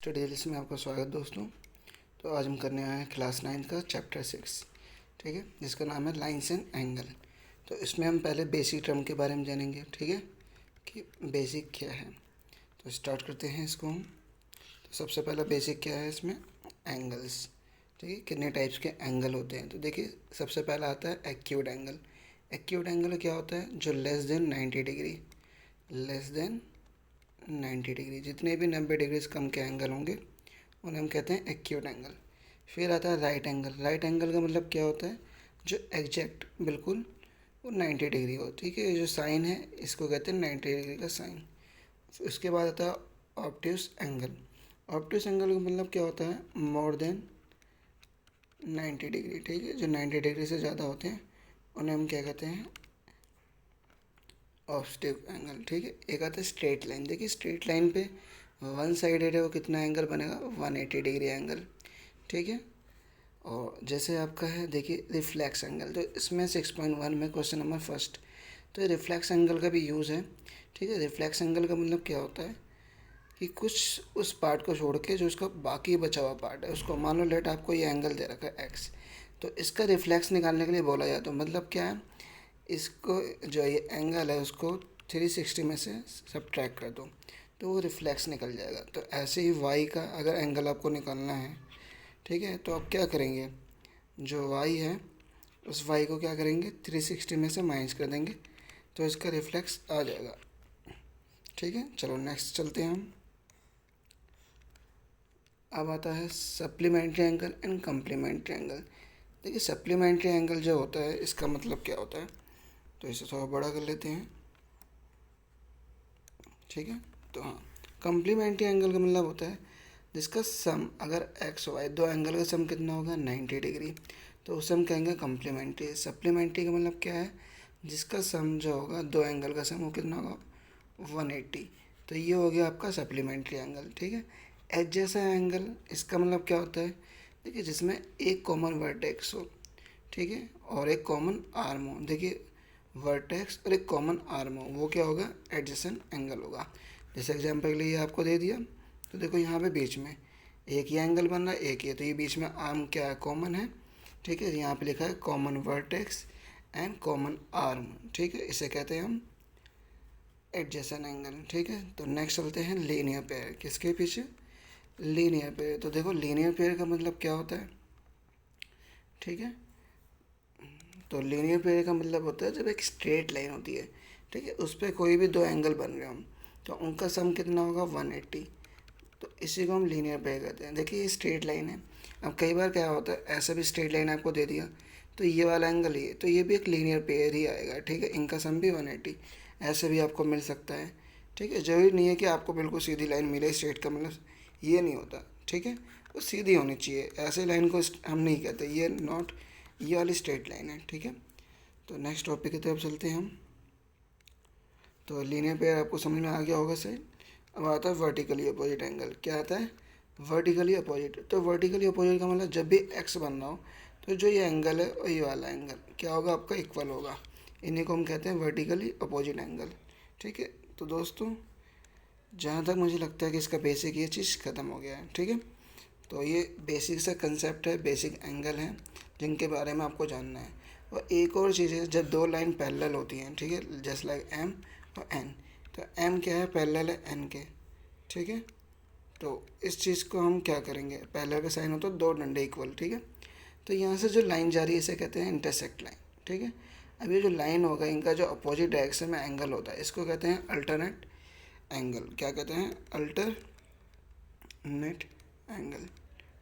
Study English में आपका स्वागत दोस्तों। तो आज हम करने आए हैं क्लास 9 का चैप्टर 6, ठीक है, जिसका नाम है लाइन्स एंड एंगल। तो इसमें हम पहले बेसिक टर्म के बारे में जानेंगे, ठीक है, कि बेसिक क्या है। तो स्टार्ट करते हैं इसको हम। तो सबसे पहला बेसिक क्या है इसमें, एंगल्स, ठीक है, कितने टाइप्स के एंगल होते हैं। तो देखिए सबसे पहला आता है एक्यूट एंगल। एक्यूट एंगल क्या होता है, जो less than 90 degree, less than 90 degree, जितने भी 90 डिग्री से कम के एंगल होंगे उन्हें हम कहते हैं एक्यूट एंगल। फिर आता है राइट एंगल। राइट एंगल का मतलब क्या होता है, जो एग्जैक्ट बिल्कुल वो 90 डिग्री हो, ठीक है। ये जो साइन है इसको कहते हैं 90 डिग्री का साइन। उसके बाद आता है ऑब्ट्यूस एंगल। ऑब्ट्यूस एंगल का मतलब क्या होता है, मोर देन 90 डिग्री, ठीक है। जो 90 डिग्री से ज़्यादा होते हैं उन्हें हम क्या कहते हैं, ऑब्ट्यूस एंगल, ठीक है। एक आता है स्ट्रेट लाइन। देखिए स्ट्रेट लाइन पे वन साइडेड है, वो कितना एंगल बनेगा, 180 डिग्री एंगल, ठीक है। और जैसे आपका है देखिए रिफ्लेक्स एंगल, तो इसमें 6.1 में क्वेश्चन नंबर फर्स्ट, तो ये रिफ्लेक्स एंगल का भी यूज़ है, ठीक है। रिफ्लेक्स एंगल का मतलब क्या होता है कि कुछ उस पार्ट को छोड़ के जो उसका बाकी बचा हुआ पार्ट है उसको, मान लो लेट आपको ये एंगल दे रखा है एक्स, तो इसका रिफ्लेक्स निकालने के लिए बोला जाए तो मतलब क्या है, इसको जो ये एंगल है उसको 360 में से सब्ट्रैक्ट कर दो तो वो रिफ्लेक्स निकल जाएगा। तो ऐसे ही वाई का अगर एंगल आपको निकालना है, ठीक है, तो आप क्या करेंगे, जो वाई है उस वाई को क्या करेंगे 360 में से माइनस कर देंगे तो इसका रिफ्लेक्स आ जाएगा, ठीक है। चलो नेक्स्ट चलते हैं हम। अब आता है supplementary angle and complementary angle. देखिए सप्लीमेंट्री एंगल जो होता है इसका मतलब क्या होता है, तो इसे थोड़ा बड़ा कर लेते हैं, ठीक है। तो हाँ, कम्प्लीमेंट्री एंगल का मतलब होता है जिसका सम, अगर एक्स वाई दो एंगल का सम कितना होगा 90 डिग्री, तो उसे हम कहेंगे कम्प्लीमेंट्री। सप्लीमेंट्री का मतलब क्या है, जिसका सम जो होगा दो एंगल का सम वो कितना होगा 180, तो ये हो गया आपका सप्लीमेंट्री एंगल, ठीक है। एडजेसेंट एंगल, इसका मतलब क्या होता है, देखिए जिसमें एक कॉमन वर्टेक्स हो, ठीक है, और एक कॉमन आर्म हो। देखिए वर्टेक्स और एक कॉमन आर्म हो, वो क्या होगा, एडजेसेंट एंगल होगा। जैसे एग्जांपल के लिए आपको दे दिया, तो देखो यहाँ पे बीच में एक ही एंगल बन रहा है, एक ही है, तो ये बीच में आर्म क्या है, कॉमन है, ठीक है। यहाँ पे लिखा है common vertex and common arm, ठीक है, इसे कहते हैं हम एडजेसेंट एंगल, ठीक है। तो नेक्स्ट चलते हैं लीनियर पेयर। किसके पीछे, लीनियर पेयर। तो देखो लीनियर पेयर का मतलब क्या होता है, ठीक है। तो लीनियर पेयर का मतलब होता है जब एक स्ट्रेट लाइन होती है, ठीक है, उस पर कोई भी दो एंगल बन रहे हों तो उनका सम कितना होगा 180, तो इसी को हम लीनियर पेयर कहते हैं। देखिए ये स्ट्रेट लाइन है, अब कई बार क्या होता है ऐसा भी स्ट्रेट लाइन आपको दे दिया तो ये वाला एंगल ही है, तो ये भी एक लीनियर पेयर ही आएगा, ठीक है, इनका सम भी 180, ऐसे भी आपको मिल सकता है, ठीक है। जरूरी नहीं है कि आपको बिल्कुल सीधी लाइन मिले, स्ट्रेट का मतलब ये नहीं होता, ठीक है, वो सीधी होनी चाहिए, ऐसे लाइन को हम नहीं कहते, ये नॉट, ये वाली स्ट्रेट लाइन है, ठीक है। तो नेक्स्ट टॉपिक की तरफ चलते हैं हम। तो लीनियर पेयर आपको समझ में आ गया होगा सही। अब आता है वर्टिकली अपोजिट एंगल। क्या आता है, वर्टिकली अपोजिट। तो वर्टिकली अपोजिट का मतलब जब भी एक्स बन रहा हो तो जो ये एंगल है और ये वाला एंगल क्या होगा, आपका इक्वल होगा, इन्हीं को हम कहते हैं वर्टिकली अपोजिट एंगल, ठीक है। तो दोस्तों जहाँ तक मुझे लगता है कि इसका बेसिक ये चीज़ ख़त्म हो गया है, ठीक है। तो ये बेसिक सा कंसेप्ट है, बेसिक एंगल है जिनके बारे में आपको जानना है। और एक और चीज़ है, जब दो लाइन पैरेलल होती हैं, ठीक है, जस्ट लाइक एम और एन, तो एम क्या है, पैरेलल है एन के, ठीक है। तो इस चीज़ को हम क्या करेंगे, पैरेलल का साइन होता है दो डंडे इक्वल, ठीक है। तो यहाँ से जो लाइन जा रही है इसे कहते हैं इंटरसेक्ट लाइन, ठीक है। अब ये जो लाइन होगा इनका जो अपोजिट डायरेक्शन में एंगल होता है इसको कहते हैं अल्टरनेट एंगल। क्या कहते हैं, अल्टरनेट एंगल,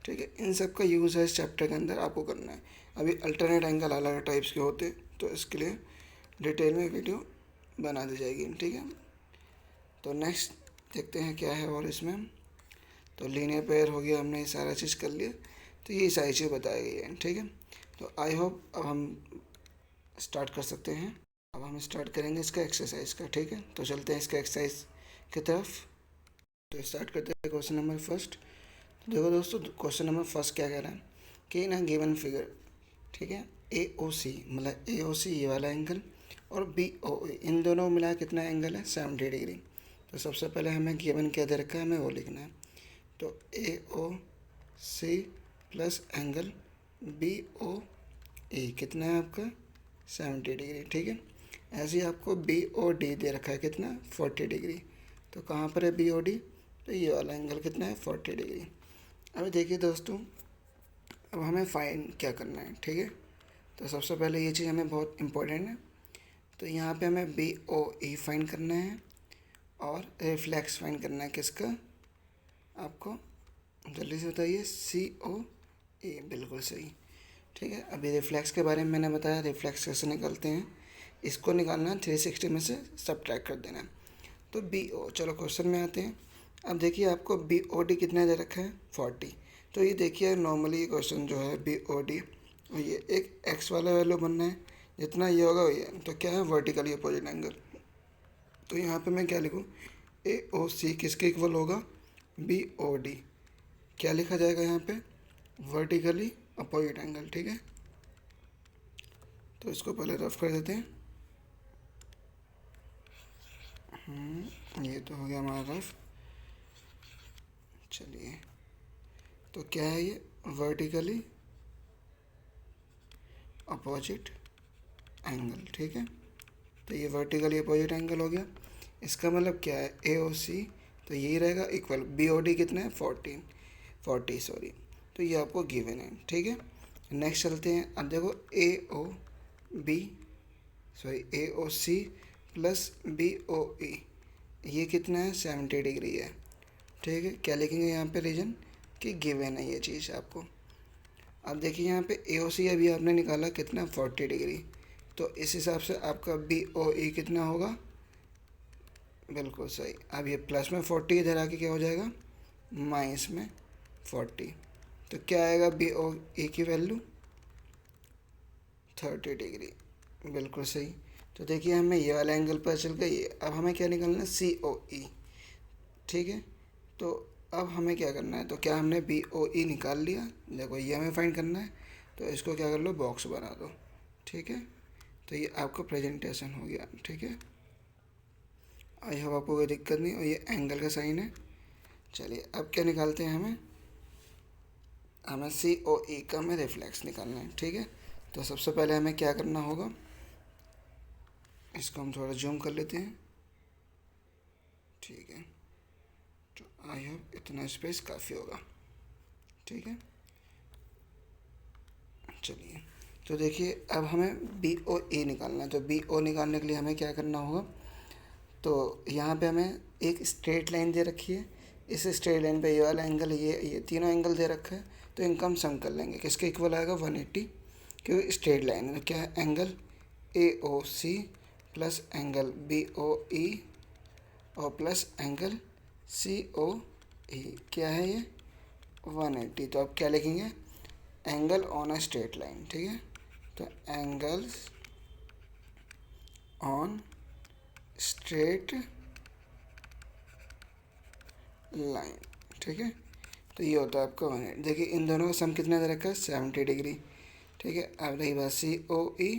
ठीक है। इन सब का यूज़ है इस चैप्टर के अंदर आपको करना है। अभी अल्टरनेट एंगल अलग अलग टाइप्स के होते हैं तो इसके लिए डिटेल में वीडियो बना दी जाएगी, ठीक है। तो नेक्स्ट देखते हैं क्या है और इसमें। तो लीनियर पेयर हो गया, हमने ये सारा चीज़ कर लिया, तो ये सारी चीज़ बताई गई है, ठीक है। तो आई होप अब हम स्टार्ट कर सकते हैं। अब हम स्टार्ट करेंगे इसका एक्सरसाइज का, ठीक है। तो चलते हैं इसका एक्सरसाइज की तरफ। तो स्टार्ट करते हैं क्वेश्चन नंबर फर्स्ट। तो देखो दोस्तों क्वेश्चन नंबर फर्स्ट क्या कह रहा है कि इन अ गिवन फिगर, ठीक है, ए ओ सी, मतलब ए ओ सी ये वाला एंगल और बी ओ ए, इन दोनों मिला कितना एंगल है 70 डिग्री। तो सबसे पहले हमें गिवन क्या दे रखा है, हमें वो लिखना है, तो A O C plus angle B O A कितना है आपका 70 डिग्री, ठीक है। ऐसे ही आपको बी ओ डी दे रखा है कितना 40 डिग्री। तो कहाँ पर है बी ओ डी, तो ये वाला एंगल कितना है 40 डिग्री। अब देखिए दोस्तों, अब हमें फाइंड क्या करना है, ठीक है। तो सबसे पहले ये चीज़ हमें बहुत इम्पोर्टेंट है। तो यहाँ पे हमें बी ओ ई फाइंड करना है और रिफ्लेक्स फाइंड करना है किसका, आपको जल्दी से बताइए, सी ओ ए, बिल्कुल सही, ठीक है। अभी रिफ्लेक्स के बारे में मैंने बताया, रिफ्लेक्स कैसे निकलते हैं, इसको निकालना है 360 में से सब्ट्रैक्ट कर देना है। तो बी ओ, चलो क्वेश्चन में आते हैं। अब देखिए आपको बी ओ डी कितना दे रखा है 40। तो ये देखिए नॉर्मली ये क्वेश्चन जो है बी ओ डी, ये एक एक्स वाला वैल्यू बनना है, जितना ये होगा वही है। तो क्या है वर्टिकली अपोजिट एंगल। तो यहाँ पे मैं क्या लिखूँ, ए ओ सी किसके इक्वल होगा बी ओ डी, क्या लिखा जाएगा यहाँ पे वर्टिकली अपोजिट एंगल, ठीक है। तो इसको पहले रफ कर देते हैं। ये तो हो गया हमारा रफ। चलिए, तो क्या है ये वर्टिकली अपोजिट एंगल, ठीक है। तो ये वर्टिकली अपोजिट एंगल हो गया। इसका मतलब क्या है ए ओ सी, तो यही रहेगा इक्वल बी ओ डी कितना है 40 सॉरी। तो ये आपको गिवन है, ठीक है। नेक्स्ट चलते हैं। अब देखो ए ओ बी सॉरी ए O C plus B O ई, ये कितना है 70 डिग्री है, ठीक है। क्या लिखेंगे यहाँ पे रीजन कि गिवन है ये चीज़ आपको। अब देखिए यहाँ पे ए ओ सी अभी आपने निकाला कितना 40 डिग्री, तो इस हिसाब से आपका बी ओ ई कितना होगा, बिल्कुल सही। अब ये प्लस में 40 इधर आके क्या हो जाएगा माइनस में 40। तो क्या आएगा बी ओ ई की वैल्यू 30 डिग्री, बिल्कुल सही। तो देखिए हमें ये वाला एंगल पता चल गया। अब हमें क्या निकालना है सी ओ ई, ठीक है। तो अब हमें क्या करना है, तो क्या हमने बी ओ ई निकाल लिया, देखो ये हमें फाइंड करना है। तो इसको क्या कर लो बॉक्स बना दो, ठीक है। तो ये आपका प्रेजेंटेशन हो गया, ठीक है। आई होप आपको कोई दिक्कत नहीं। और ये एंगल का साइन है। चलिए अब क्या निकालते हैं, हमें सी ओ ई का हमें रिफ्लेक्स निकालना है, ठीक है। तो सबसे पहले हमें क्या करना होगा, इसको हम थोड़ा जूम कर लेते हैं, ठीक है। तो आई होप इतना स्पेस काफ़ी होगा, ठीक है। चलिए, तो देखिए अब हमें बी ओ ए निकालना है। तो बी ओ निकालने के लिए हमें क्या करना होगा, तो यहाँ पे हमें एक स्ट्रेट लाइन दे रखी है। इस स्ट्रेट लाइन पे ये वाला एंगल, ये तीनों एंगल दे रखा है। तो इनका हम सम कर लेंगे, किसके इक्वल आएगा 180, क्योंकि स्ट्रेट लाइन है। तो क्या है angle A O C plus angle B O E और प्लस एंगल सी ओ ई, क्या है ये 180। तो आप क्या लिखेंगे angle on a straight line, ठीक है। तो एंगल्स ऑन स्ट्रेट लाइन, ठीक है। तो ये होता है आपका 180। देखिए इन दोनों का सम कितना दे रखा है 70 डिग्री, ठीक है। अब रही बात सी ओ ई,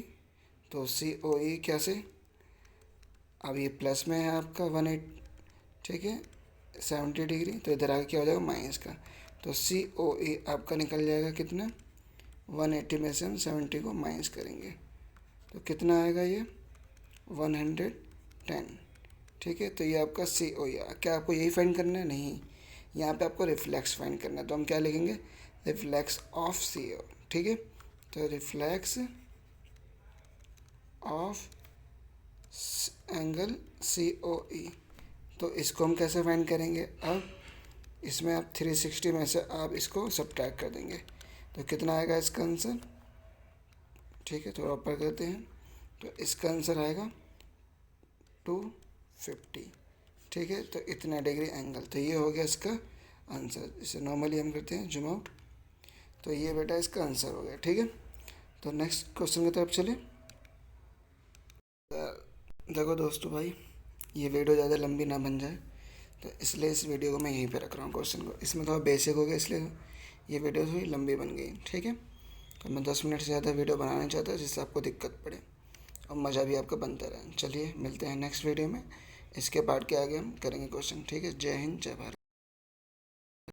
तो सी ओ ई कैसे, अब ये प्लस में है आपका 180, ठीक है 70 डिग्री। तो इधर आगे क्या हो जाएगा माइनस का। तो सी ओ ई आपका निकल जाएगा कितना 180 में से हम 70 को माइनस करेंगे, तो कितना आएगा ये 110, ठीक है। तो ये आपका सी ओ ई। क्या आपको यही फाइंड करना है, नहीं, यहाँ पे आपको रिफ्लेक्स फाइंड करना है। तो हम क्या लिखेंगे रिफ्लेक्स ऑफ सी ओ, ठीक है। तो रिफ्लेक्स ऑफ एंगल सी ओ ई, तो इसको हम कैसे फाइंड करेंगे, अब इसमें आप 360 में से आप इसको सब्ट्रैक्ट कर देंगे। तो कितना आएगा इसका आंसर, ठीक है, थोड़ा ऊपर करते हैं। तो इसका आंसर आएगा 250, ठीक है। तो इतना डिग्री एंगल, तो ये हो गया इसका आंसर। इसे नॉर्मली हम करते हैं जूम आउट। तो ये बेटा इसका आंसर हो गया, ठीक है। तो नेक्स्ट क्वेश्चन की तरफ चले। देखो दोस्तों भाई, ये वीडियो ज़्यादा लंबी ना बन जाए, तो इसलिए इस वीडियो को मैं यहीं पे रख रहा हूँ क्वेश्चन को। इसमें थोड़ा बेसिक हो गया, इसलिए ये वीडियो थोड़ी लंबी बन गई, ठीक है। तो मैं 10 मिनट से ज़्यादा वीडियो बनाना चाहता हूँ जिससे आपको दिक्कत पड़े और मज़ा भी आपका बनता रहे। चलिए मिलते हैं नेक्स्ट वीडियो में। इसके पार्ट के आगे हम करेंगे क्वेश्चन, ठीक है। जय हिंद, जय भारत।